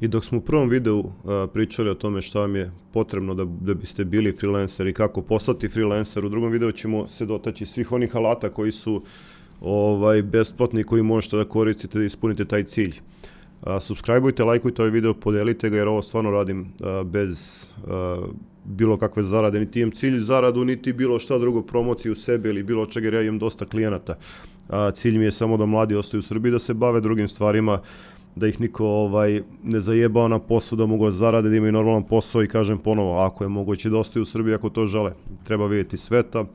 I dok smo u prvom videu pričali o tome šta vam je potrebno da biste bili freelancer i kako postati freelancer, u drugom videu ćemo se dotaći svih onih alata koji su besplatni, koji možete da koristite da ispunite taj cilj. Subscribeujte, lajkujte ovaj video, podelite ga jer ovo stvarno radim bez bilo kakve zarade, niti imam cilj zaradu, niti bilo šta drugo, promociju sebe ili bilo čega jer ja imam dosta klijenata. Cilj mi je samo da mladi ostaju u Srbiji, da se bave drugim stvarima, da ih niko ne zajebao na poslu, da mogu zarade, da imaju normalan posao i kažem ponovo, ako je moguće da ostaju u Srbiji, ako to žele. Treba vidjeti sveta,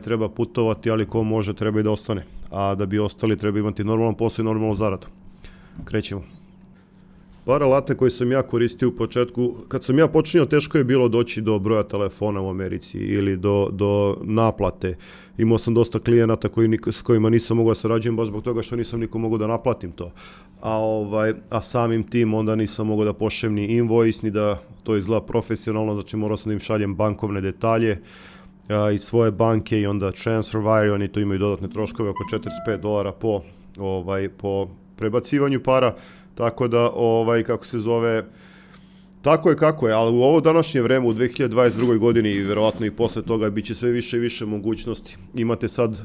treba putovati, ali ko može treba i da ostane. A da bi ostali treba imati normalan posao i normalnu zaradu. Krećemo. Par alata koji sam ja koristio u početku, kad sam ja počinio, teško je bilo doći do broja telefona u Americi ili do naplate. Imao sam dosta klijenata s kojima nisam mogao da sarađujem baš zbog toga što nisam niko mogao da naplatim to. A samim tim onda nisam mogao da pošaljem ni invoice, ni da to izgleda profesionalno, znači morao sam da im šaljem bankovne detalje iz svoje banke i onda transfer wire, oni to imaju dodatne troškove oko $45 po prebacivanju para. Tako da, tako je kako je, ali u ovo današnje vreme, u 2022. godini i verovatno i posle toga, bit će sve više i više mogućnosti. Imate sad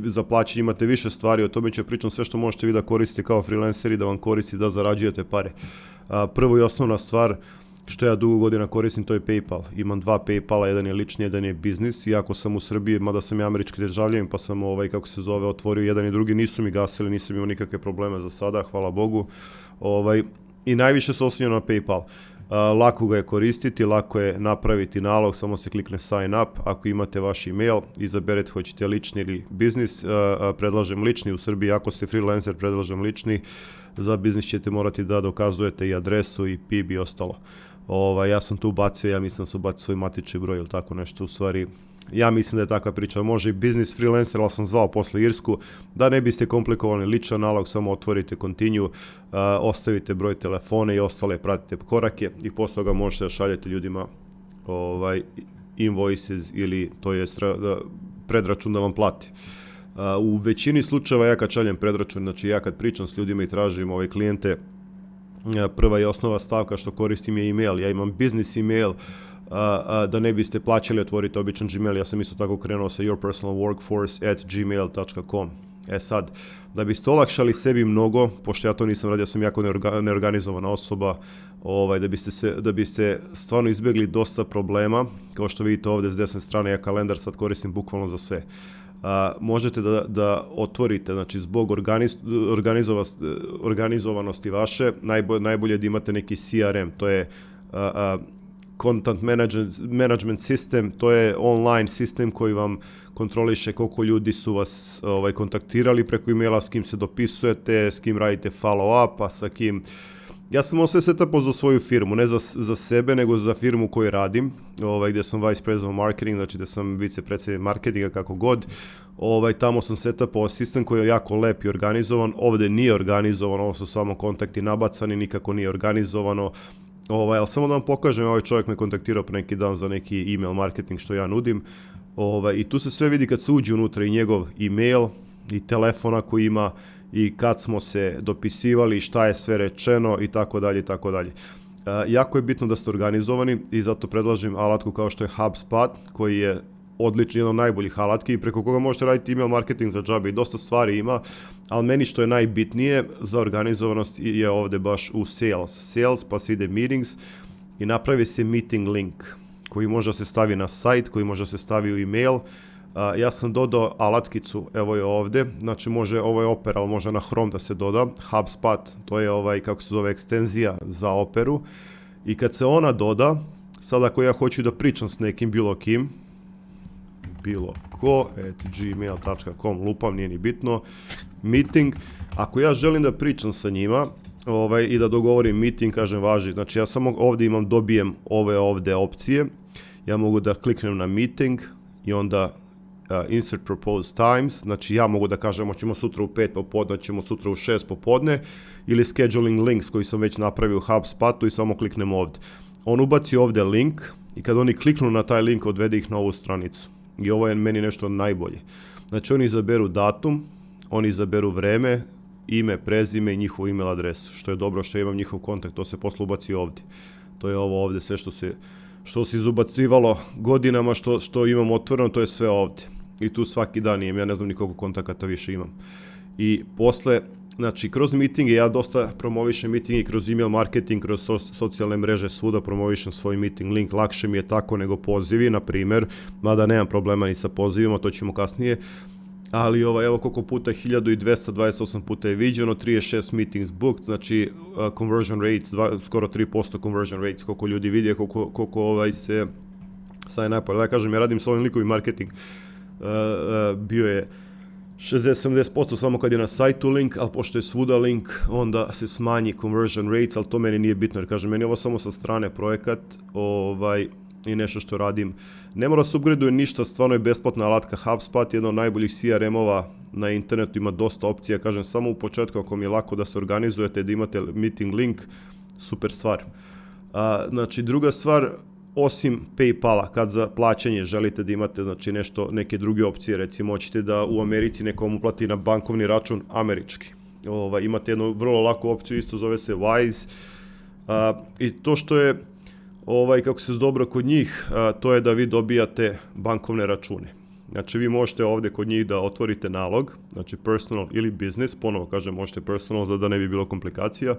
za plaćanje, imate više stvari, o tome ću pričam sve što možete vi da koristite kao freelanceri, da vam koristi, da zarađujete pare. Prvo i osnovna stvar, što ja dugo godina koristim, to je PayPal. Imam dva PayPala, jedan je lični, jedan je biznis. Iako sam u Srbiji, mada sam ja američki državljanin, pa sam, otvorio jedan i drugi, nisu mi gasili, nisam imao nikakve probleme za sada, hvala Bogu. I najviše se oslanjam na PayPal. Lako ga je koristiti, lako je napraviti nalog, samo se klikne sign up. Ako imate vaš email, izaberete hoćete lični ili biznis, predlažem lični u Srbiji, ako ste freelancer, predlažem lični. Za biznis ćete morati da dokazujete i adresu i PIB i ostalo. Ja sam tu ubacio, ja mislim da sam ubacio svoj matični broj ili tako nešto, u stvari. Ja mislim da je takva priča, može i biznis freelancer, ali sam zvao posle Irsku, da ne biste komplikovali ličan nalog, samo otvorite continue, ostavite broj telefona i ostale pratite korake i posle toga možete da šaljete ljudima invoices ili to je predračun da vam plati. U većini slučajeva ja kad šaljem predračun, znači ja kad pričam s ljudima i tražim klijente, prva i osnova stavka što koristim je email, ja imam business email, da ne biste plaćali, otvorite običan Gmail, ja sam isto tako krenuo sa yourpersonalworkforce@gmail.com. Sad, da biste olakšali sebi mnogo, pošto ja to nisam radio, ja sam jako neorganizovana osoba, da biste stvarno izbjegli dosta problema, kao što vidite ovdje s desne strane, ja kalendar sad koristim bukvalno za sve. Možete da otvorite, znači zbog organizovanosti vaše, najbolje da imate neki CRM, to je Content Management System, to je online sistem koji vam kontroliše koliko ljudi su vas kontaktirali preko emaila, s kim se dopisujete, s kim radite follow-up, a sa kim... Ja sam ovo sve setupao za svoju firmu, ne za sebe, nego za firmu koju radim, gdje sam vice president marketing, znači gdje sam vicepredsjednik marketinga, kako god. Tamo sam setupao sistem koji je jako lep i organizovan, ovdje nije organizovan, ovo su samo kontakti nabacani, nikako nije organizovano. Ali samo da vam pokažem, ovaj čovjek me kontaktirao pre neki dan za neki email marketing što ja nudim. I tu se sve vidi kad se uđe unutra i njegov email i telefon ako ima i kad smo se dopisivali, šta je sve rečeno i tako dalje i tako dalje. Jako je bitno da ste organizovani i zato predlažem alatku kao što je HubSpot, koji je odličan, jedan od najboljih alatki preko koga možete raditi email marketing za džabe i dosta stvari ima, ali meni što je najbitnije za organizovanost je ovdje baš u Sales, pa se ide Meetings i napravi se meeting link koji može da se stavi na sajt, koji može da se stavi u email. Ja sam dodao alatkicu, evo je ovdje, znači ovo je Opera, ali može na Chrome da se doda, HubSpot, to je kako se zove, ekstenzija za Operu i kad se ona doda, sad ako ja hoću da pričam s nekim bilo kim, bilo@gmail.com, lupam, nije ni bitno, meeting, ako ja želim da pričam sa njima i da dogovorim meeting, kažem važi, znači ja samo ovdje dobijem ove ovdje opcije, ja mogu da kliknem na meeting i onda insert proposed times, znači ja mogu da kažem hoćemo sutra u 5 popodne, ćemo sutra u 6 popodne ili scheduling links koji sam već napravio u HubSpotu i samo kliknem ovdje. On ubaci ovdje link i kad oni kliknu na taj link odvede ih na ovu stranicu. I ovo je meni nešto najbolje. Znači oni izaberu datum, oni izaberu vreme, ime, prezime i njihovu email adresu, što je dobro što imam njihov kontakt, to se posle ubaci ovdje. To je ovo ovdje sve što se izubacivalo godinama, što imam otvoreno, to je sve ovdje. I tu svaki dan imam, ja ne znam ni koliko kontakata više imam. I posle, znači, kroz mitinge, ja dosta promovišem mitinge kroz email marketing, kroz socijalne mreže, svuda promovišem svoj meeting link, lakše mi je tako nego pozivi, na primjer, mada nemam problema ni sa pozivima, to ćemo kasnije, ali evo koliko puta, 1228 puta je viđeno, 36 meetings booked, znači conversion rates, skoro 3% conversion rates, koliko ljudi vidje, koliko se sign up. Da kažem, ja radim s ovim likovim marketing, bio je 60-70% samo kad je na sajtu link, ali pošto je svuda link, onda se smanji conversion rates, ali to meni nije bitno, jer kažem, meni je ovo samo sa strane projekat, i nešto što radim. Ne mora se upgraduje ništa, stvarno je besplatna alatka HubSpot, jedna od najboljih CRM-ova na internetu, ima dosta opcija, kažem, samo u početku ako mi je lako da se organizujete, da imate meeting link, super stvar. Znači, druga stvar, osim PayPala, kad za plaćanje želite da imate, znači, neke druge opcije, recimo hoćete da u Americi nekom uplati na bankovni račun američki. Imate jednu vrlo laku opciju, isto zove se Wise, i to što je kako se dobro kod njih, to je da vi dobijate bankovne račune. Znači, vi možete ovdje kod njih da otvorite nalog, znači personal ili business, ponovo kažem, možete personal da ne bi bilo komplikacija,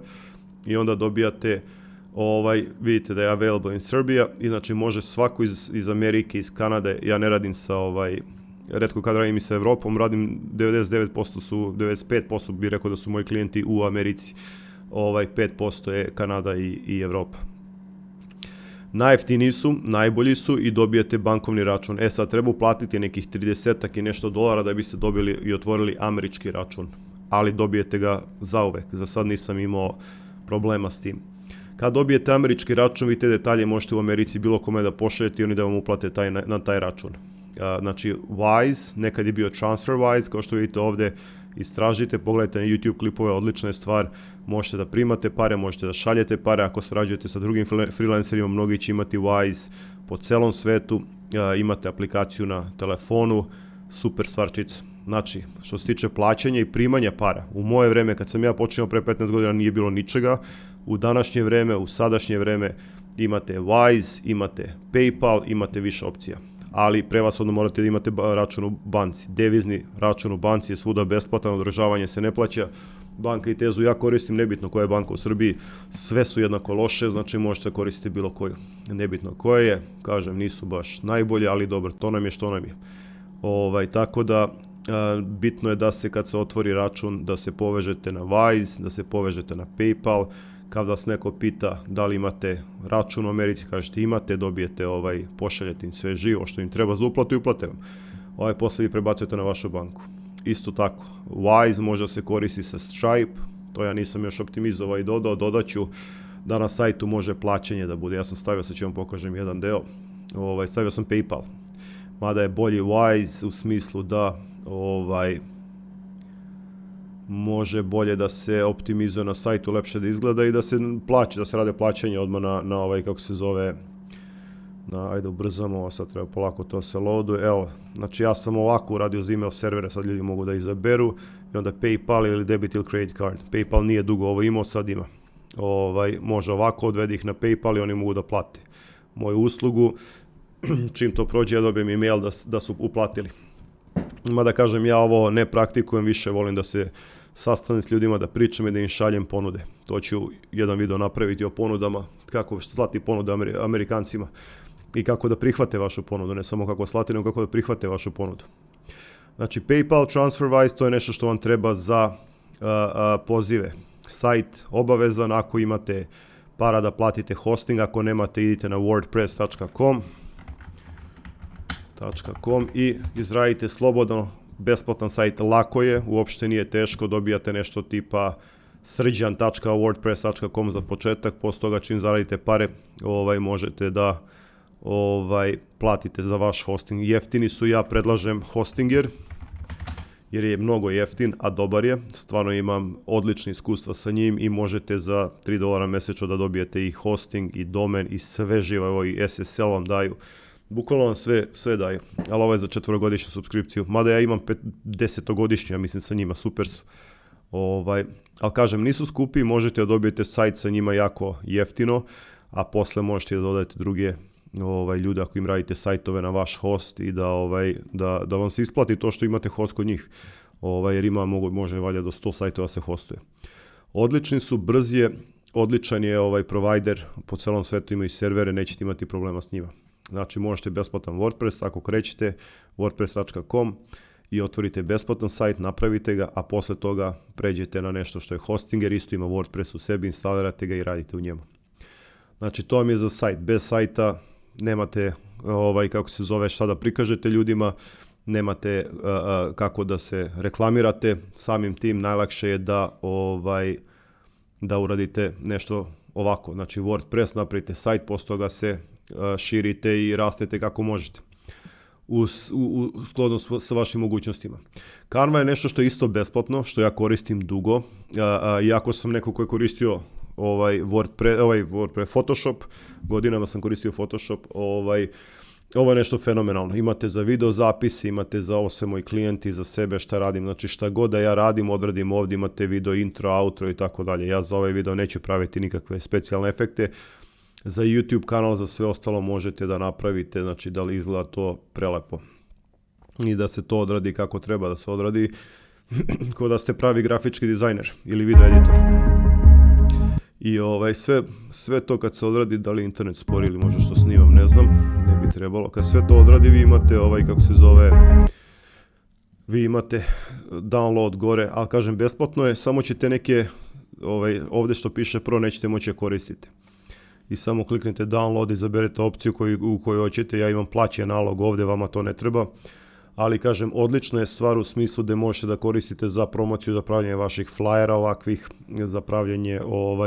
i onda dobijate, vidite da je available in Serbia, i znači može svako iz Amerike, iz Kanade, ja ne radim sa retko kad radim i sa Evropom, radim 95% bi rekao da su moji klijenti u Americi, 5% je Kanada i Evropa. Najjeftiniji su, najbolji su i dobijete bankovni račun. Sad treba uplatiti nekih 30 i nešto dolara da biste dobili i otvorili američki račun, ali dobijete ga zauvek. Za sad nisam imao problema s tim. Kad dobijete američki račun, vi te detalje možete u Americi bilo kome da pošaljete i oni da vam uplate na taj račun. Znači, Wise, nekad je bio TransferWise, kao što vidite ovdje, istražite, pogledajte na YouTube klipove, odlična je stvar, možete da primate pare, možete da šaljete pare, ako surađujete sa drugim freelancerima, mnogi će imati Wise po celom svetu, imate aplikaciju na telefonu, super stvarčica. Znači, što se tiče plaćanja i primanja para, u moje vreme, kad sam ja počeo pre 15 godina, nije bilo ničega, u današnje vreme, u sadašnje vreme, imate Wise, imate PayPal, imate više opcija. Ali prevashodno morate da imate račun u banci. Devizni račun u banci je svuda besplatan, održavanje se ne plaća. Banka i Tezu ja koristim, nebitno koja je banka u Srbiji, sve su jednako loše, znači možete koristiti bilo koju. Nebitno koje je, kažem, nisu baš najbolje, ali dobro, to nam je što nam je. Tako da, bitno je da se kad se otvori račun, da se povežete na Wise, da se povežete na PayPal. Kad vas neko pita da li imate račun u Americi, kažete imate, dobijete pošaljete im sve živo što im treba za uplatu i uplate vam. Posle vi prebacujete na vašu banku. Isto tako, Wise može se koristi sa Stripe, to ja nisam još optimizovao i dodao, dodaću da na sajtu može plaćanje da bude. Ja sam stavio, sad ću vam pokažem jedan deo, stavio sam PayPal, mada je bolji Wise u smislu da može bolje da se optimizuje na sajtu, lepše da izgleda i da se plaća, da se rade plaćanje odmah na kako se zove, ajde ubrzamo ovo, sad treba polako to se loaduje. Evo, znači ja sam ovako uradio za email servere, sad ljudi mogu da izaberu, i onda PayPal ili debit ili credit card. PayPal nije dugo ovo imao, sad ima. Može ovako, odvedi ih na PayPal i oni mogu da plate moju uslugu. Čim to prođe, ja dobijem email da su uplatili. Mada kažem, ja ovo ne praktikujem, više volim da se sastanem s ljudima, da pričam i da im šaljem ponude. To ću jedan video napraviti o ponudama, kako slati ponude Amerikancima i kako da prihvate vašu ponudu, ne samo kako slati, nego kako da prihvate vašu ponudu. Znači, PayPal, TransferWise, to je nešto što vam treba za pozive. Sajt obavezan, ako imate para da platite hosting, ako nemate, idite na wordpress.com i izradite slobodno besplatan sajt, lako je, uopšte nije teško, dobijate nešto tipa srđan.wordpress.com za početak, posle toga čim zaradite pare, možete da platite za vaš hosting. Jeftini su, ja predlažem Hostinger, jer je mnogo jeftin, a dobar je, stvarno imam odlične iskustva sa njim i možete za $3 mesečno da dobijete i hosting i domen i sve živo, i SSL vam daju. Bukvalno vam sve daju, ali ovo je za 4-godišnju subskripciju, mada ja imam 10-godišnju, ja mislim sa njima, super su. Ali kažem, nisu skupi, možete da dobijete sajt sa njima jako jeftino, a posle možete da dodajete druge ljude ako im radite sajtove na vaš host i da vam se isplati to što imate host kod njih. Jer može valjda do 100 sajtova se hostuje. Odlični su, brz je, odličan je provider, po celom svetu imaju servere, nećete imati problema s njima. Znači možete besplatan WordPress, ako krećete wordpress.com i otvorite besplatan sajt, napravite ga, a posle toga pređete na nešto što je hostinger, isto ima WordPress u sebi, instalirate ga i radite u njemu. Znači to vam je za sajt, bez sajta nemate šta da prikažete ljudima, nemate kako da se reklamirate, samim tim najlakše je da uradite nešto ovako. Znači WordPress, napravite sajt, posle toga se širite i rastete kako možete u skladu sa vašim mogućnostima. Canva je nešto što je isto besplatno, što ja koristim dugo, iako sam neko koji je koristio WordPress, Photoshop, godinama sam koristio Photoshop, ovo je nešto fenomenalno. Imate za video zapis, imate za ovo sve moji klijenti, za sebe šta radim. Znači šta god da ja radim, odradim ovdje, imate video intro, outro i tako dalje. Ja za ovaj video neću praviti nikakve specijalne efekte. Za YouTube kanal, za sve ostalo možete da napravite, znači da li izgleda to prelepo. I da se to odradi kako treba da se odradi, kao da ste pravi grafički dizajner ili video editor. I sve to kad se odradi, da li internet spori ili možda što snimam, ne znam, ne bi trebalo. Kad sve to odradi, vi imate vi imate download gore, ali kažem besplatno je, samo ćete neke, ovdje što piše pro nećete moći koristiti. I samo kliknite download, izaberete opciju u kojoj hoćete, ja imam plaćen nalog ovdje, vama to ne treba. Ali kažem, odlična je stvar u smislu da možete da koristite za promociju, za pravljanje vaših flyera ovakvih, za pravljanje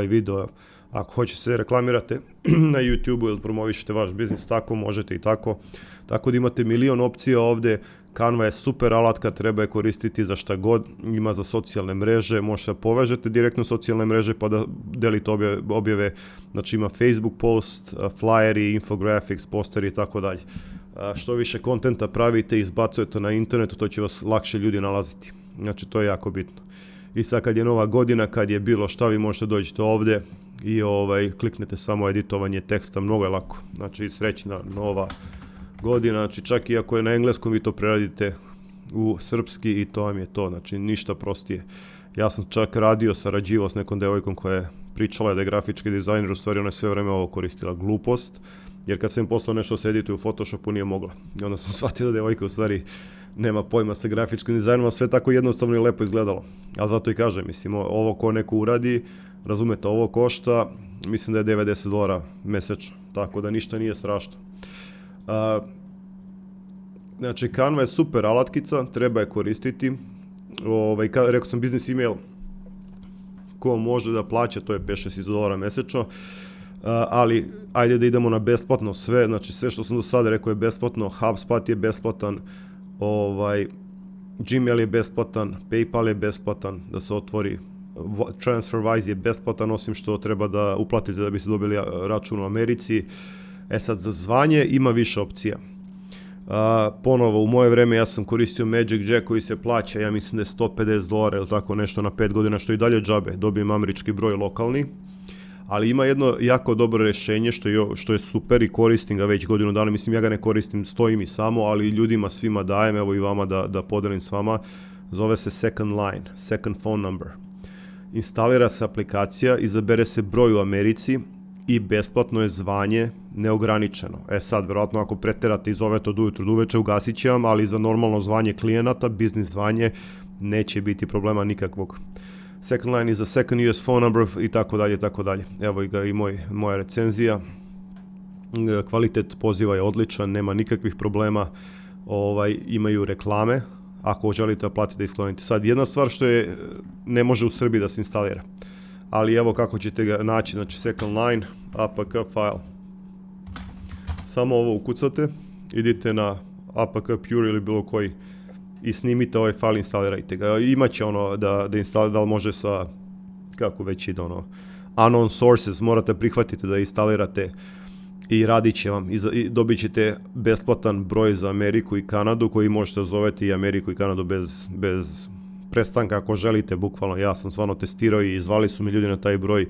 videa. Ako hoćete se reklamirate na YouTube ili promovišete vaš biznis, tako možete i tako. Tako da imate milion opcija ovdje. Canva je super alatka, treba je koristiti za šta god, ima za socijalne mreže, možete da povežete direktno socijalne mreže pa da delite objave, znači ima Facebook post, flyeri, infographics, posteri i tako dalje. Što više kontenta pravite i izbacujete na internetu, to će vas lakše ljudi nalaziti. Znači to je jako bitno. I sad kad je nova godina, kad je bilo šta, vi možete dođete ovdje i kliknete samo editovanje teksta, mnogo je lako. Znači srećna nova godina, znači čak i ako je na engleskom vi to preradite u srpski i to vam je to, znači ništa prostije. Ja sam čak sarađivao s nekom devojkom koja je pričala da je grafički dizajner, u stvari ona je sve vreme ovo koristila, glupost, jer kad sam im poslao nešto se edituje u Photoshopu nije mogla. I onda sam shvatio da devojka u stvari nema pojma sa grafičkim dizajnom, sve tako jednostavno i lepo izgledalo. Ali zato i kažem, mislim, ovo ko neko uradi, razumete, ovo košta, mislim da je $90 mesečno, tako da ništa nije strašno. Znači, Canva je super alatkica, treba je koristiti. Rekao sam business email, ko može da plaća, to je $5-6 mesečno. Ali ajde da idemo na besplatno sve, znači sve što sam do sada rekao je besplatno, HubSpot je besplatan, Gmail je besplatan, PayPal je besplatan da se otvori, TransferWise je besplatan, osim što treba da uplatite da biste dobili račun u Americi. Sad za zvanje ima više opcija. Ponovo, u moje vreme ja sam koristio Magic Jack koji se plaća, ja mislim da je $150 ili tako nešto na 5 godina, što i dalje džabe, dobijem američki broj lokalni. Ali ima jedno jako dobro rješenje što je super i koristim ga već godinu dana, mislim ja ga ne koristim, stoji mi samo, ali ljudima svima dajem, evo i vama da podelim s vama, zove se Second Line, Second Phone Number. Instalira se aplikacija, izabere se broj u Americi i besplatno je zvanje neograničeno. Sad, verovatno ako preterate i zovete od ujutru do uveče, ugasit će vam, ali za normalno zvanje klijenata, biznis zvanje, neće biti problema nikakvog. Second Line is a second US phone number i tako dalje, tako dalje. Evo ga i moja recenzija. Kvalitet poziva je odličan, nema nikakvih problema. Imaju reklame. Ako želite da platite, isklonite. Sad, jedna stvar što ne može u Srbiji da se instalira. Ali evo kako ćete ga naći, znači Second Line, APK file. Samo ovo ukucate, idite na APK Pure ili bilo koji i snimite ovaj file, instalirajte ga. Imaće da instalirate, da li može sa, kako već ide unknown sources, morate prihvatiti da instalirate i radit će vam. I dobit ćete besplatan broj za Ameriku i Kanadu koji možete zoveti i Ameriku i Kanadu bez prestanka ako želite, bukvalno ja sam stvarno testirao i zvali su mi ljudi na taj broj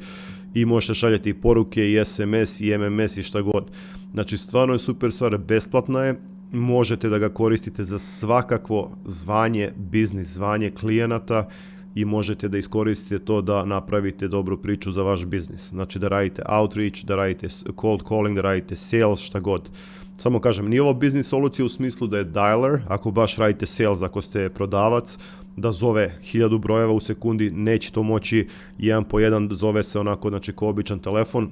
i možete šaljati i poruke i SMS i MMS i šta god. Znači stvarno je super stvar, besplatna je, možete da ga koristite za svakakvo zvanje, biznis zvanje klijenata i možete da iskoristite to da napravite dobru priču za vaš biznis. Znači da radite outreach, da radite cold calling, da radite sales, šta god. Samo kažem, nije ovo biznis solucija u smislu da je dialer, ako baš radite sales, ako ste prodavac, da zove 1000 brojeva u sekundi, neće to moći jedan po jedan, zove se onako, znači ko običan telefon,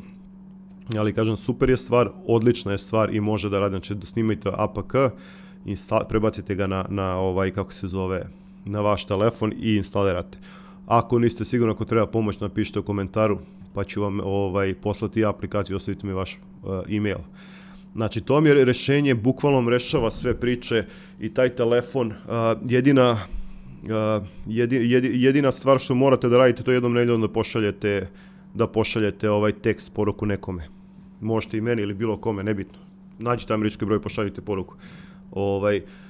ali kažem, super je stvar, odlična je stvar i može da radi, znači snimajte APK, prebacite ga na kako se zove, na vaš telefon i instalirate. Ako niste sigurni, ako treba pomoć, napišite u komentaru, pa ću vam poslati aplikaciju, ostavite mi vaš email. Znači, to mi je rješenje, bukvalno rešava sve priče i taj telefon, jedina stvar što morate da radite, to jednom nedeljom da pošaljete tekst, poruku nekome. Možete i meni ili bilo kome, nebitno. Nađite američki broj, pošaljite poruku.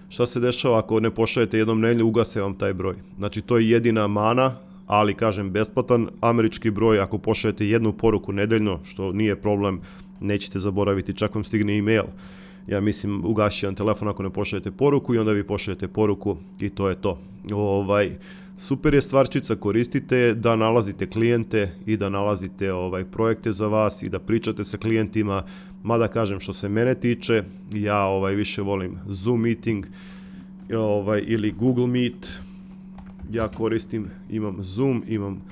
Šta se dešava ako ne pošaljete jednom nedeljom, ugase vam taj broj. Znači, to je jedina mana, ali kažem, besplatan američki broj, ako pošaljete jednu poruku nedeljno, što nije problem, nećete zaboraviti, čak vam stigne email. Ja mislim, ugasi vam telefon ako ne pošaljete poruku i onda vi pošaljete poruku i to je to. Super je stvarčica, koristite da nalazite klijente i da nalazite projekte za vas i da pričate sa klijentima. Mada kažem, što se mene tiče, ja više volim Zoom meeting ili Google Meet. Ja koristim, imam Zoom, imam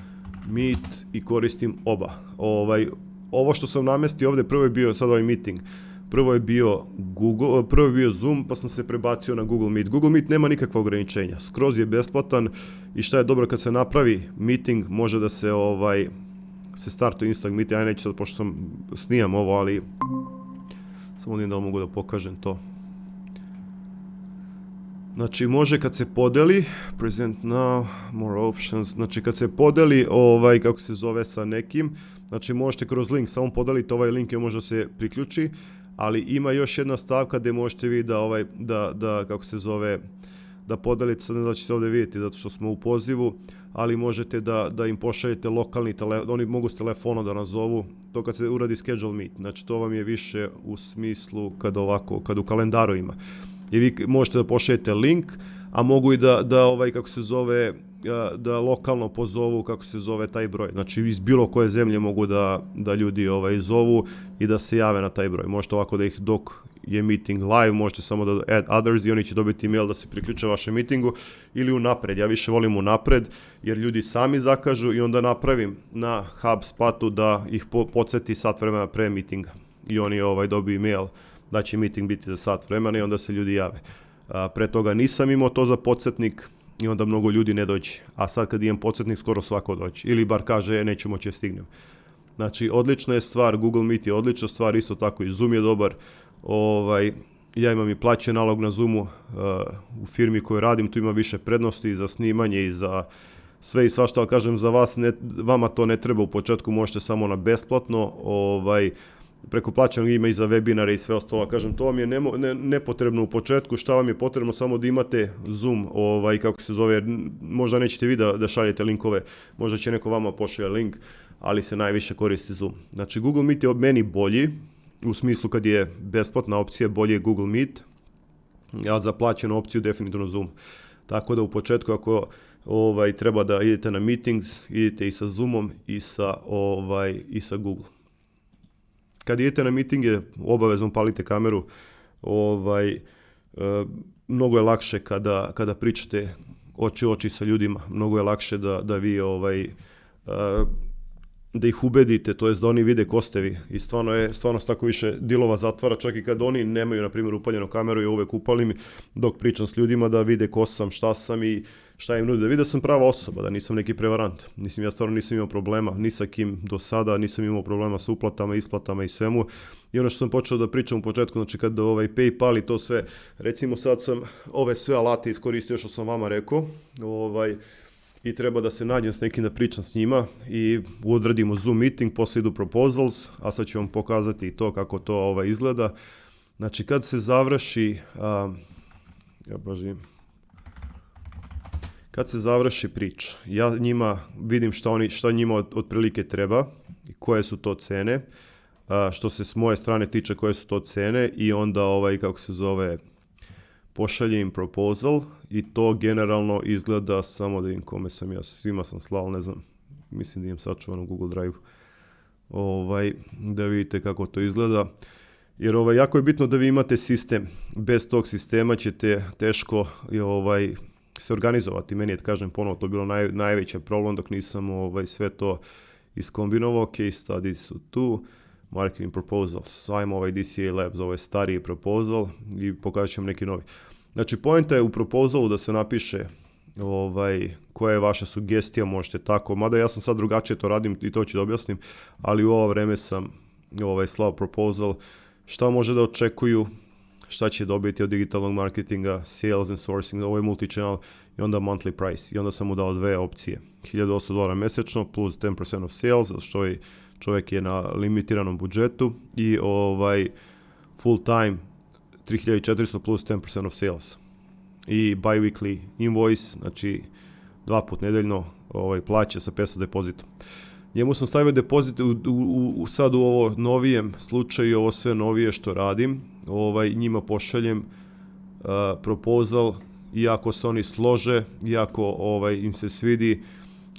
Meet i koristim oba. Ovo što sam namestio ovdje, prvo je bio sad meeting. Prvo je bio Zoom, pa sam se prebacio na Google Meet. Google Meet nema nikakva ograničenja, skroz je besplatan i šta je dobro kad se napravi meeting, može da se se startuje Instant Meeting. Ja neću sad, pošto snimam ovo, ali samo da mogu da pokažem to. Znači, može kad se podeli, present now, more options, znači kad se podeli, kako se zove, sa nekim, znači možete kroz link, samo podelite ovaj link i može se priključi, ali ima još jedna stavka gdje možete vi da kako se zove, da podelite, sad ne znači se ovdje vidjeti zato što smo u pozivu, ali možete da im pošaljete lokalni telefon, oni mogu s telefona da nazovu, to kad se uradi schedule meet, znači to vam je više u smislu kad u kalendaru ima. I vi možete da pošaljete link, a mogu i da kako se zove, da lokalno pozovu, kako se zove, taj broj. Znači iz bilo koje zemlje mogu da ljudi zovu i da se jave na taj broj. Možete ovako da ih dok je meeting live, možete samo da add others i oni će dobiti email da se priključe vašem meetingu ili unapred. Ja više volim unapred jer ljudi sami zakažu i onda napravim na HubSpotu da ih podsjeti sat vremena pre meetinga i oni dobiju email da će meeting biti za sat vremena i onda se ljudi jave. Pre toga nisam imao to za podsjetnik i onda mnogo ljudi ne dođe. A sad kad imam podsjetnik, skoro svako dođe. Ili bar kaže, neću moći stignem. Znači, odlična je stvar, Google Meet je odlična stvar, isto tako i Zoom je dobar. Ja imam i plaćen nalog na Zoomu u firmi koju radim, tu ima više prednosti za snimanje i za sve i svašta, ali kažem, za vas, vama to ne treba u početku, možete samo na besplatno, preko plaćenog ima i za webinare i sve ostalo. Kažem, to vam je nepotrebno u početku, šta vam je potrebno, samo da imate Zoom, kako se zove, možda nećete vi da šaljete linkove, možda će neko vama pošalje link, ali se najviše koristi Zoom. Znači, Google Meet je od meni bolji, u smislu kad je besplatna opcija, bolje je Google Meet, a za plaćenu opciju definitivno Zoom. Tako da u početku ako treba da idete na meetings, idete i sa Zoomom i sa Google. Kad idete na meetinge, obavezno palite kameru, mnogo je lakše kada pričate oči u oči sa ljudima, mnogo je lakše da vi da ih ubedite, to jest da oni vide ko ste vi. I stvarno se tako više dilova zatvara, čak i kad oni nemaju, na primjer, upaljenu kameru, ja uvek upalim dok pričam s ljudima da vide ko sam, šta sam i šta im nudi, da vide da sam prava osoba, da nisam neki prevarant. Ja stvarno nisam imao problema ni sa kim do sada, nisam imao problema sa uplatama, isplatama i svemu. I ono što sam počeo da pričam u početku, znači kad PayPal i to sve, recimo sad sam ove sve alate iskoristio što sam vama rekao, i treba da se nađem s nekim da pričam s njima i odradimo Zoom meeting, poslije idu proposals, a sad ću vam pokazati to kako to izgleda. Znači kad se završi, kad se završi priča, ja njima vidim šta njima otprilike treba i koje su to cene, što se s moje strane tiče koje su to cene i onda pošaljem im proposal i to generalno izgleda, samo da im kome sam ja, svima sam slao, ne znam, mislim da imam sačuvan u Google Drive, da vidite kako to izgleda. Jer jako je bitno da vi imate sistem. Bez tog sistema ćete teško se organizovati. Meni je, kažem ponovo, to bilo najveći problem dok nisam sve to iskombinovao. Case studies su tu. Marketing proposals. Ajmo DCA Labs, ovo je stariji proposal i pokazat ću vam neki novi. Znači, poenta je u proposalu da se napiše koja je vaša sugestija, možete tako. Mada ja sam sad drugačije to radim i to ću da objasnim, ali u ovo vreme sam slao proposal šta može da očekuju, šta će dobiti od digitalnog marketinga, sales and sourcing, ovo je multi-channel i onda monthly price. I onda sam mu dao dve opcije. $1,800 mesečno plus 10% of sales, što je čovjek je na limitiranom budžetu i full time 3.400 plus 10% of sales. I bi-weekly invoice, znači 2 put nedeljno plaće sa 500 depozitom. Njemu sam stavio depozit sad u ovo novijem slučaju, ovo sve novije što radim, njima pošaljem proposal, iako se oni slože, iako im se svidi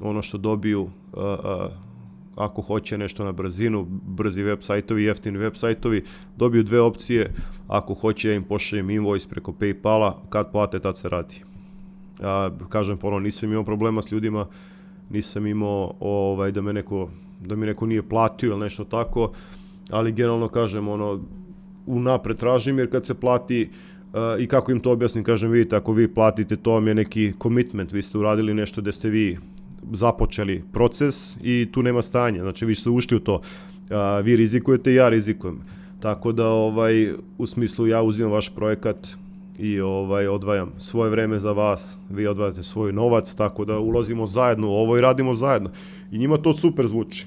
ono što dobiju, ako hoće nešto na brzinu, brzi web sajtovi, jeftini web sajtovi, dobiju dve opcije, ako hoće ja im pošaljem invoice preko PayPala, kad plate tad se radi. Kažem ponovno, nisam imao problema s ljudima, nisam imao da mi neko nije platio ili nešto tako, ali generalno kažem unapred tražim, jer kad se plati i kako im to objasnim, kažem vidite, ako vi platite, to vam je neki commitment, vi ste uradili nešto gde ste vi započeli proces i tu nema stanja, znači vi ste ušli u to, vi rizikujete, ja rizikujem, tako da u smislu ja uzimam vaš projekat i odvajam svoje vreme za vas, vi odvajate svoj novac, tako da ulazimo zajedno u ovo i radimo zajedno. I njima to super zvuči.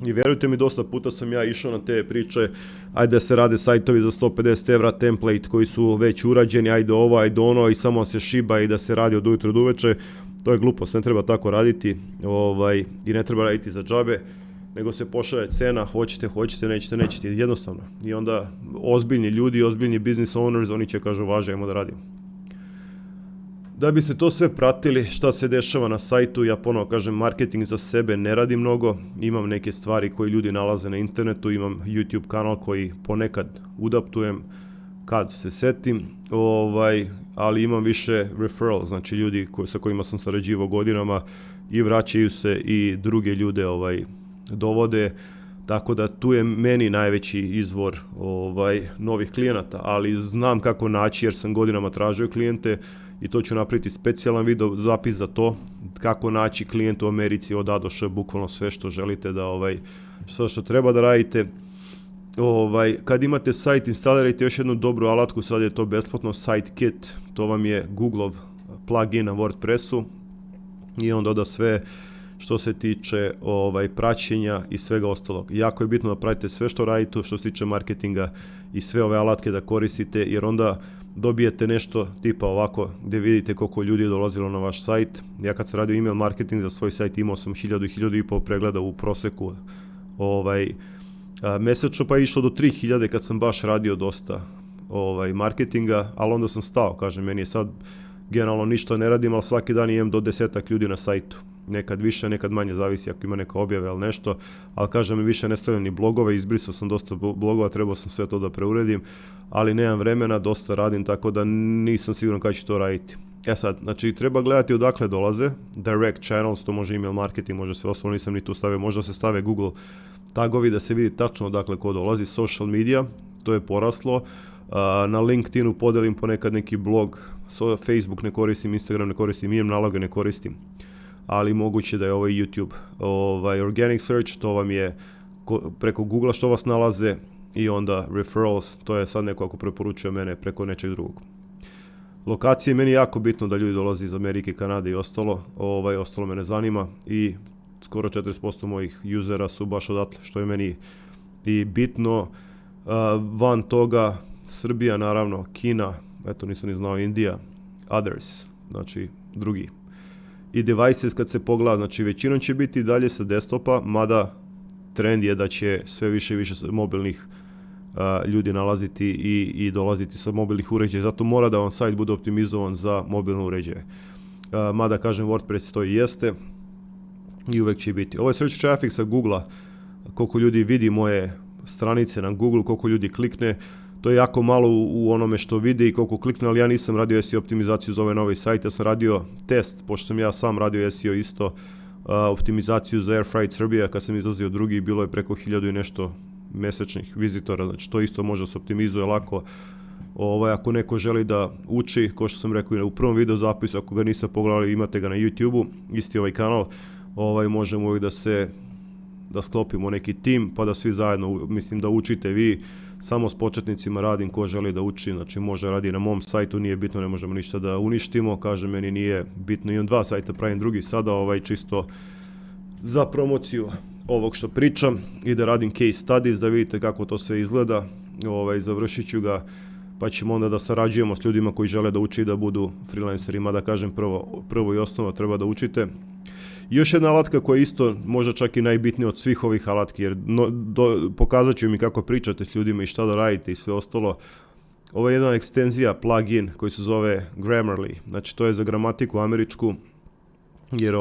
I vjerujte mi, dosta puta sam ja išao na te priče, ajde da se rade sajtovi za 150 € template koji su već urađeni, ajde ovo, ajde ono i samo se šiba i da se radi od ujutro do uveče. To je glupost, ne treba tako raditi i ne treba raditi za džabe, nego se pošalje cena, hoćete, nećete, jednostavno. I onda ozbiljni ljudi, ozbiljni business owners, oni će kažu važe, ajmo da radimo. Da bi se to sve pratili, šta se dešava na sajtu, ja ponovo kažem, marketing za sebe ne radim mnogo, imam neke stvari koje ljudi nalaze na internetu, imam YouTube kanal koji ponekad udaptujem kad se setim, ali imam više referral, znači ljudi sa kojima sam sarađivao godinama i vraćaju se i druge ljude dovode, tako da tu je meni najveći izvor novih klijenata, ali znam kako naći jer sam godinama tražio klijente i to ću napraviti specijalan video zapis za to, kako naći klijent u Americi od A do Š, bukvalno sve što želite da sve što treba da radite. Kad imate sajt, instalirajte još jednu dobru alatku, sad je to besplatno, Sitekit, to vam je Googleov plugin na WordPressu i on doda sve što se tiče praćenja i svega ostalog. Jako je bitno da pratite sve što radite što se tiče marketinga i sve ove alatke da koristite, jer onda dobijete nešto tipa ovako gdje vidite koliko ljudi je dolazilo na vaš sajt. Ja kad sam radio email marketing za svoj sajt imao sam 1000-1500 pregleda u proseku mesečno, pa je išlo do 3000 kad sam baš radio dosta marketinga, ali onda sam stao, kažem, meni je sad generalno ništa ne radim, ali svaki dan imam do 10 ljudi na sajtu. Nekad više, nekad manje, zavisi ako ima neka objave ili nešto, ali kažem mi više ne stavljam ni blogove, izbrisao sam dosta blogova, trebao sam sve to da preuredim, ali nemam vremena, dosta radim, tako da nisam siguran kada ću to raditi. Sad, znači treba gledati odakle dolaze, direct channels, to može email marketing, može sve ostalo, nisam ni tu stavio, možda se stave Google tagovi da se vidi tačno odakle ko dolazi, social media, to je poraslo, na LinkedInu podelim ponekad neki blog, Facebook ne koristim, Instagram ne koristim, imam naloge ne koristim, ali moguće da je ovo YouTube. Organic search, to vam je preko Google što vas nalaze i onda referrals, to je sad neko ako preporučuje mene preko nečeg drugog. Lokacije, meni je jako bitno da ljudi dolaze iz Amerike, Kanade i ostalo, ostalo me ne zanima i skoro 40% mojih usera su baš odatle, što je meni i bitno. Van toga, Srbija naravno, Kina, eto nisam ni znao, Indija, others, znači drugi. i devices kad se pogleda, znači većinom će biti i dalje sa desktopa, mada trend je da će sve više i više mobilnih ljudi nalaziti i dolaziti sa mobilnih uređaja, zato mora da vam sajt bude optimizovan za mobilne uređaje. Mada kažem WordPress to i jeste i uvek će biti. Ovo je search traffic sa Google-a, koliko ljudi vidi moje stranice na Google, koliko ljudi klikne, to je jako malo u onome što vidi i koliko klikne, ali ja nisam radio SEO optimizaciju za ovaj novi sajt, ja sam radio test, pošto sam ja sam radio SEO isto, optimizaciju za Airfreight Srbija, kad sam izlazio drugi, bilo je preko 1000 i nešto mesečnih vizitora, znači to isto može se optimizuje lako. Ako neko želi da uči, kao što sam rekao i u prvom video zapisu, ako ga niste pogledali, imate ga na YouTube-u, isti ovaj kanal, možemo uvijek da sklopimo neki tim, pa da svi zajedno, mislim da učite vi, samo s početnicima radim, ko želi da uči, znači može radi na mom sajtu, nije bitno, ne možemo ništa da uništimo, kaže meni nije bitno, imam 2 sajta, pravim drugi sada, čisto za promociju ovog što pričam i da radim case studies, da vidite kako to sve izgleda, završit ću ga, pa ćemo onda da sarađujemo s ljudima koji žele da uči da budu freelancerima, da kažem prvo i osnovno treba da učite. I još jedna alatka koja je isto možda čak i najbitnija od svih ovih alatki, jer pokazat ću mi kako pričate s ljudima i šta da radite i sve ostalo. Ovo je jedna ekstenzija, plugin koji se zove Grammarly, znači to je za gramatiku američku, jer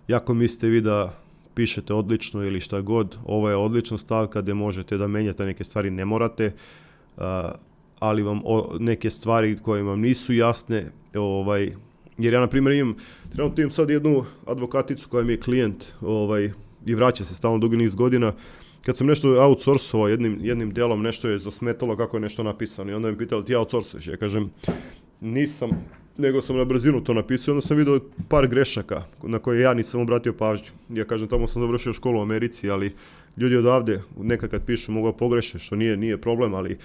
jako mislite vi da pišete odlično ili šta god, ovo je odlična stavka gdje možete da menjate neke stvari, ne morate, ali vam neke stvari koje vam nisu jasne, jer ja na primjer trenutno imam sad jednu advokaticu koja mi je klijent i vraća se stalno dugi niz godina. Kad sam nešto outsourcovao jednim delom, nešto je zasmetalo kako je nešto napisano i onda mi pitali ti outsourcuješ, ja kažem nisam, nego sam na brzinu to napisao, onda sam vidio par grešaka na koje ja nisam obratio pažnju. Ja kažem, tamo sam završio školu u Americi, ali ljudi odavde nekad kad pišu mogu pogreše, što nije problem, ali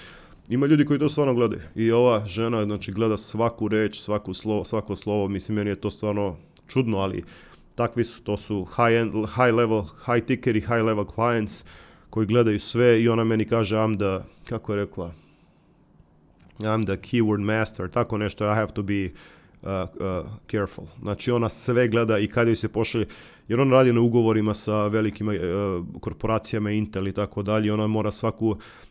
ima ljudi koji to stvarno gledaju. I ova žena, znači, gleda svaku reč, svako slovo, mislim, meni je to stvarno čudno, ali takvi su, to su high ticker i high level clients koji gledaju sve i ona meni kaže, kako je rekla, I'm the keyword master, tako nešto, I have to be careful. Znači ona sve gleda i kada joj se pošalje, jer ona radi na ugovorima sa velikim korporacijama, Intel i tako dalje, ona mora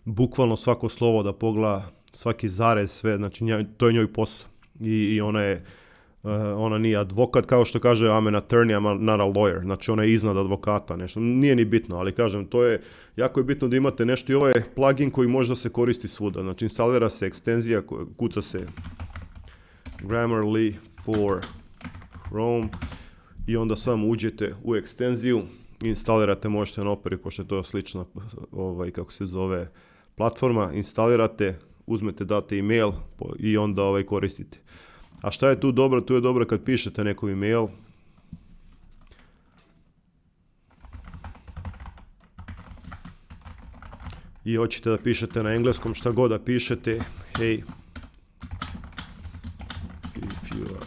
bukvalno svako slovo da pogleda, svaki zarez, sve, znači to je njoj posao. I ona nije advokat, kao što kaže I'm an attorney, I'm not a lawyer, znači ona je iznad advokata, nešto, nije ni bitno, ali kažem, to je, jako je bitno da imate nešto i ovo je plugin koji može da se koristi svuda, znači instalira se ekstenzija, kuca se Grammarly for Chrome i onda samo uđete u ekstenziju, instalirate, možete na Operi, pošto je to slična, kako se zove, platforma, instalirate, uzmete, date email i onda koristite. A šta je tu dobro? Tu je dobro kad pišete nekom email. I hoćete da pišete na engleskom, šta god da pišete. Hey, see if you are...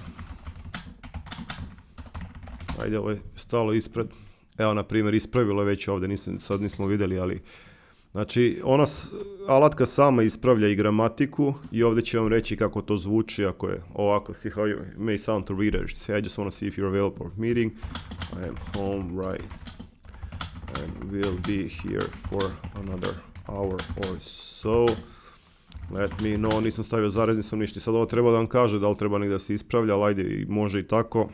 Ajde, ovo je stalo ispred. Evo, na primjer, ispravilo je već ovdje, sad nismo vidjeli, ali... Znači, alatka sama ispravlja i gramatiku i ovdje će vam reći kako to zvuči ako je ovako, see how you may sound to readers. I just want to see if you're available for meeting. I am home right and will be here for another hour or so. Let me know, nisam stavio zarez, nisam ništa. Sad ovo treba da vam kaže da li treba negdje da se ispravlja, ali ajde, može i tako.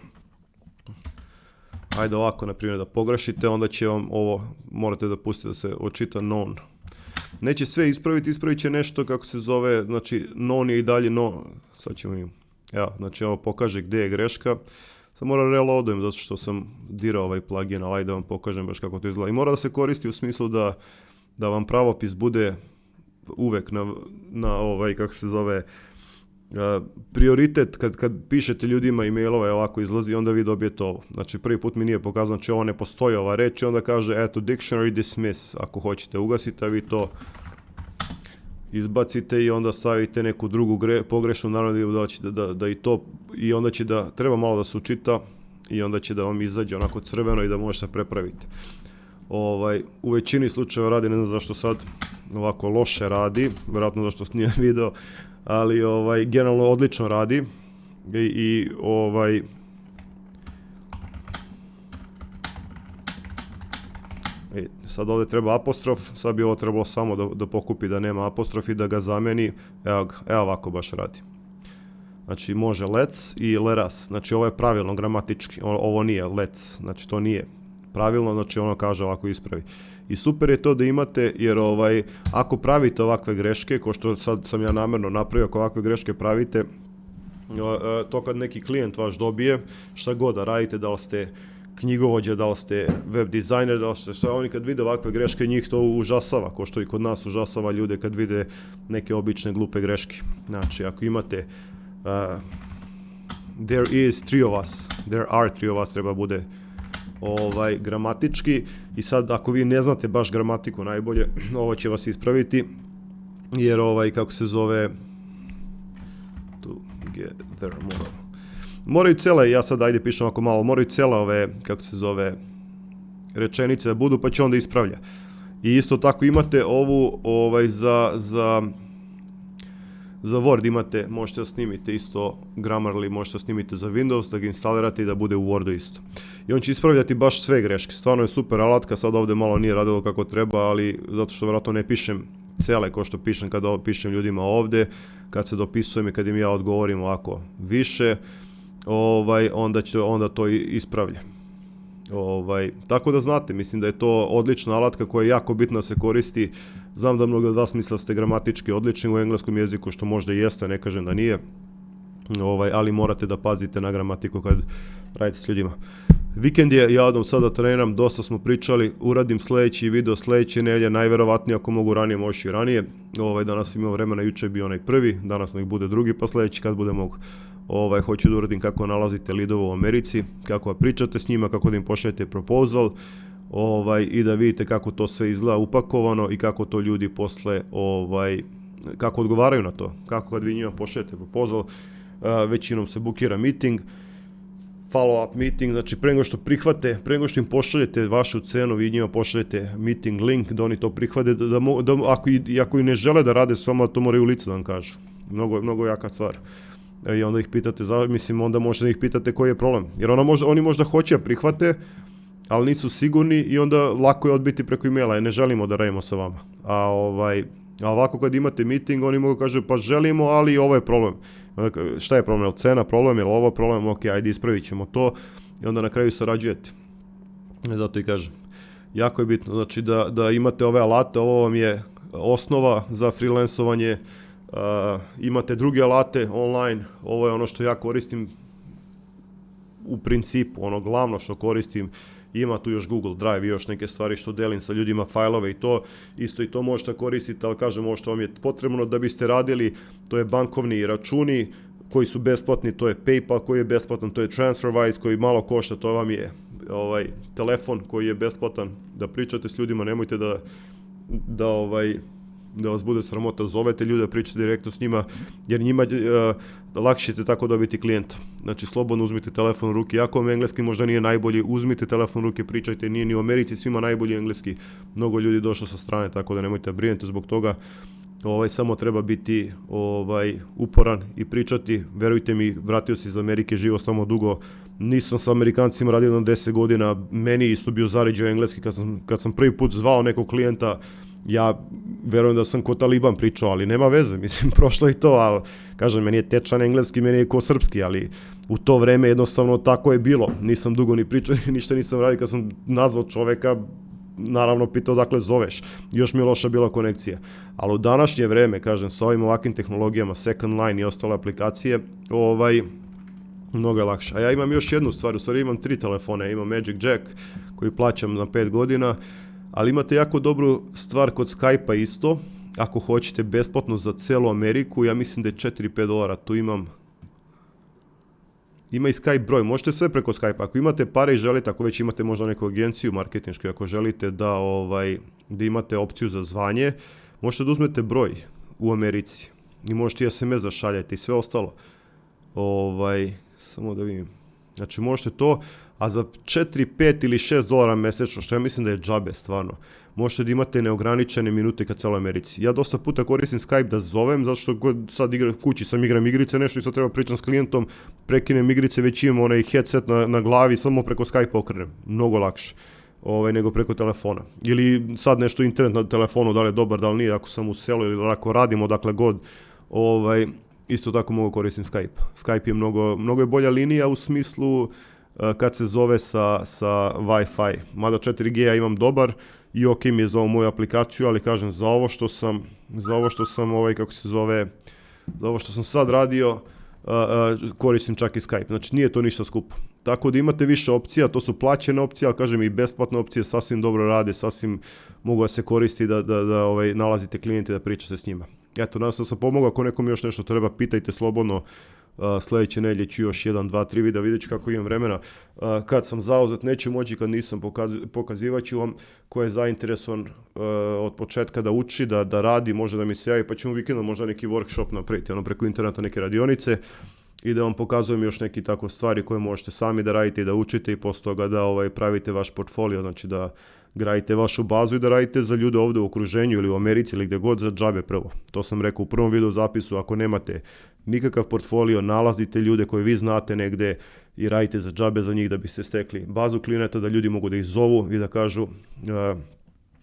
Ajde ovako, na primjer, da pogrešite, onda će vam ovo, morate da pustite da se očita non. Neće sve ispraviti, ispravit će nešto kako se zove, znači non je i dalje non. Sad ćemo im, evo, znači ovo pokaže gdje je greška. Sad moram reloadujem zato što sam dirao ovaj plugin, ali ajde da vam pokažem baš kako to izgleda. I mora da se koristi u smislu da vam pravopis bude uvek na kako se zove, prioritet kad pišete ljudima e-mailove ovako izlazi, onda vi dobijete ovo. Znači prvi put mi nije pokazano, znači ovo ne postoji ova reč i onda kaže eto dictionary dismiss, ako hoćete ugasite, a vi to izbacite i onda stavite neku drugu pogrešnu, naravno da će da i to, i onda će da, treba malo da se učita i onda će da vam izađe onako crveno i da možete prepraviti. U većini slučajeva radi, ne znam zašto sad ovako loše radi, vjerojatno zašto nije video, ali generalno odlično radi i sad ovdje treba apostrof, sad bi ovo trebalo samo da pokupi da nema apostrof i da ga zameni, evo ovako baš radi. Znači može let's i let us, znači ovo je pravilno gramatički, ovo nije let's, znači to nije pravilno, znači ono kaže ovako ispravi. I super je to da imate, jer ako pravite ovakve greške, ko što sad sam ja namjerno napravio, ako ovakve greške pravite, to kad neki klijent vaš dobije, šta god da radite, da li ste knjigovođe, da li ste web dizajner, da li ste šta, oni kad vide ovakve greške, njih to užasava, ko što i kod nas užasava ljude kad vide neke obične glupe greške. Znači, ako imate there are three of us treba bude gramatički, i sad ako vi ne znate baš gramatiku najbolje, ovo će vas ispraviti, jer kako se zove together moraju cele, ja sad ajde pišem ovako malo, moraju cele ove, kako se zove, rečenice da budu, pa će onda ispravlja. I isto tako imate ovu za Word imate, možete da snimite isto Grammarly, možete da snimite za Windows, da ga instalirate i da bude u Wordu isto. I on će ispravljati baš sve greške. Stvarno je super alatka, sad ovdje malo nije radilo kako treba, ali zato što vjerojatno ne pišem cele ko što pišem kada pišem ljudima ovdje, kad se dopisujem i kad im ja odgovorim ovako više, onda to ispravlja. Tako da znate, mislim da je to odlična alatka koja je jako bitna da se koristi. Znam da mnogo od vas misle da ste gramatički odlični u engleskom jeziku, što možda i jeste, ne kažem da nije, ali morate da pazite na gramatiku kad radite s ljudima. Vikend je, ja odam sada treniram, dosta smo pričali, uradim sljedeći video sljedeće nedelje, najverovatnije ako mogu ranije, možeš i ranije. Danas imam vremena, juče je bio onaj prvi, danas nek bude drugi, pa sljedeći kad bude mogu. Hoću da uradim kako nalazite lidova u Americi, kako pričate s njima, kako da im pošaljete proposal, i da vidite kako to sve izgleda upakovano i kako to ljudi posle, kako odgovaraju na to, kako kad vi njima pošaljete proposal, većinom se bukira meeting, follow-up meeting, znači pre nego što prihvate, pre nego što im pošaljete vašu cenu, vi njima pošaljete meeting link, da oni to prihvate, ako i ne žele da rade s vama, to moraju u lice da vam kažu. Mnogo jaka stvar. I onda ih pitate, onda možete da ih pitate koji je problem. Jer oni možda hoće da prihvate, ali nisu sigurni i onda lako je odbiti preko e-maila, ne želimo da radimo sa vama. A ovako kad imate meeting, oni mogu kažu pa želimo, ali ovo je problem. Šta je problem? Je li cena problem? Je li ovo problem? Ok, ajde ispravit ćemo to i onda na kraju sarađujete. Zato i kažem. Jako je bitno, znači da imate ove alate, ovo vam je osnova za freelancovanje. Imate druge alate online, ovo je ono što ja koristim u principu, ono glavno što koristim. Ima tu još Google Drive i još neke stvari što delim sa ljudima, fajlove i to, isto i to možete koristiti, ali kažem ovo što vam je potrebno da biste radili, to je bankovni računi koji su besplatni, to je PayPal koji je besplatan, to je TransferWise koji malo košta, to vam je telefon koji je besplatan, da pričate s ljudima, nemojte da vas bude sramota, zovete ljude, pričate direktno s njima, jer njima lakše ćete tako dobiti klijenta. Znači, slobodno uzmite telefon u ruke, ako vam engleski možda nije najbolji, uzmite telefon u ruke, pričajte, nije ni u Americi svima najbolji engleski, mnogo ljudi došlo sa strane, tako da nemojte brinete zbog toga, samo treba biti uporan i pričati. Verujte mi, vratio se iz Amerike, živo samo dugo, nisam sa Amerikancima radio jedno 10 godina, meni isto bio zaređao engleski, kad sam prvi put zvao nekog klijenta, ja verujem da sam ko Taliban pričao, ali nema veze, mislim, prošlo i to, ali kažem, meni je tečan engleski, meni je ko srpski, ali u to vreme jednostavno tako je bilo, nisam dugo ni pričao, ništa nisam radio, kad sam nazvao čoveka, naravno pitao dakle zoveš, još mi je loša bila konekcija, ali u današnje vreme, kažem, sa ovim ovakvim tehnologijama, Second Line i ostale aplikacije, mnogo je lakše. A ja imam još jednu stvar, u stvari imam 3 telefone, imam Magic Jack koji plaćam na 5 godina, ali imate jako dobru stvar kod Skype-a isto, ako hoćete besplatno za celu Ameriku, ja mislim da je $4-5, tu ima i Skype broj, možete sve preko Skype-a, ako imate pare i želite, ako već imate možda neku agenciju marketinšku, ako želite da imate opciju za zvanje, možete da uzmete broj u Americi i možete i SMS da šaljete i sve ostalo. Samo da vidim. Znači možete to, a za 4, 5 ili $6 mesečno, što ja mislim da je džabe stvarno, možete da imate neograničene minute ka celoj Americi. Ja dosta puta koristim Skype da zovem, zato što sad kući sam igram igrice, nešto i sad treba pričam s klijentom, prekinem igrice, već imam onaj headset na glavi, samo preko Skype okrenem, mnogo lakše. nego preko telefona. Ili sad nešto internet na telefonu, da li je dobar, da li nije, ako sam u selu ili ako radimo dakle god, isto tako mogu koristim Skype. Skype je mnogo je bolja linija u smislu kad se zove sa Wi-Fi. Mada 4G ja imam dobar i ok mi je za ovu moju aplikaciju, ali kažem, za ovo što sam za ovo što sam sad radio, koristim čak i Skype. Znači nije to ništa skupo. Tako da imate više opcija, to su plaćene opcije, ali kažem i besplatne opcije sasvim dobro rade, sasvim mogu da se koristi da nalazite klijente da pričate s njima. Eto, nadam se da sam pomogao, ako nekom još nešto treba, pitajte slobodno. Sljedeće nedjelje ću još 1, 2, 3 videa, vidjet ću kako imam vremena. Kad sam zauzet neću moći, kad nisam pokazivat ću vam ko je zainteresovan od početka da uči, da radi, može da mi se javi, pa ćemo vikendom možda neki workshop napraviti, preko interneta neke radionice i da vam pokazujem još neki tako stvari koje možete sami da radite i da učite i posto toga da pravite vaš portfolio, znači da gradite vašu bazu i da radite za ljude ovdje u okruženju ili u Americi ili gdje god za džabe prvo. To sam rekao u prvom video zapisu, ako nemate nikakav portfolio, nalazite ljude koje vi znate negdje i radite za džabe za njih da biste stekli bazu klijenata, da ljudi mogu da ih zovu i da kažu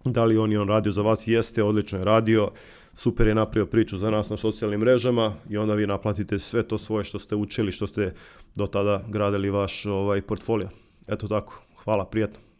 da li on radio za vas, jeste, odlično je radio, super je napravio priču za nas na socijalnim mrežama i onda vi naplatite sve to svoje što ste učili, što ste do tada gradili vaš portfolio. Eto tako, hvala, prijatno.